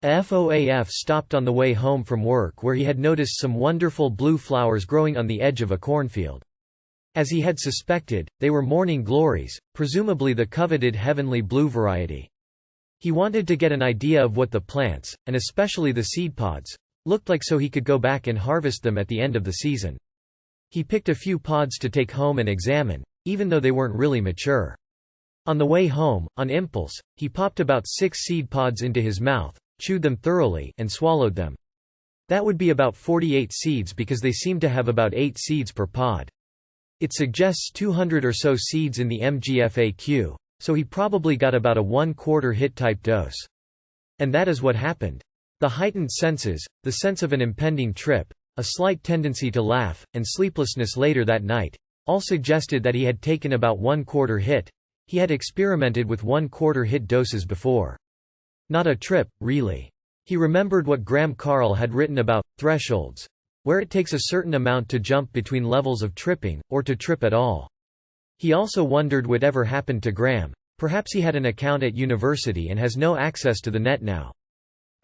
FOAF stopped on the way home from work where he had noticed some wonderful blue flowers growing on the edge of a cornfield. As he had suspected, they were morning glories, presumably the coveted heavenly blue variety. He wanted to get an idea of what the plants, and especially the seed pods, looked like so he could go back and harvest them at the end of the season. He picked a few pods to take home and examine, even though they weren't really mature. On the way home, on impulse, he popped about 6 seed pods into his mouth, chewed them thoroughly, and swallowed them. That would be about 48 seeds because they seemed to have about 8 seeds per pod. It suggests 200 or so seeds in the MGFAQ, so he probably got about a 1/4 hit type dose. And that is what happened. The heightened senses, the sense of an impending trip, a slight tendency to laugh, and sleeplessness later that night, all suggested that he had taken about 1/4 hit. He had experimented with 1/4 hit doses before. Not a trip, really. He remembered what Graham Carl had written about thresholds, where it takes a certain amount to jump between levels of tripping, or to trip at all. He also wondered whatever happened to Graham. Perhaps he had an account at university and has no access to the net now.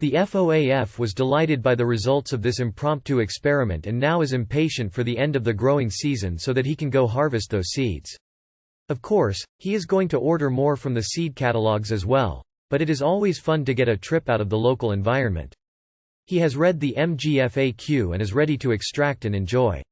The FOAF was delighted by the results of this impromptu experiment and now is impatient for the end of the growing season so that he can go harvest those seeds. Of course, he is going to order more from the seed catalogs as well, but it is always fun to get a trip out of the local environment. He has read the MGFAQ and is ready to extract and enjoy.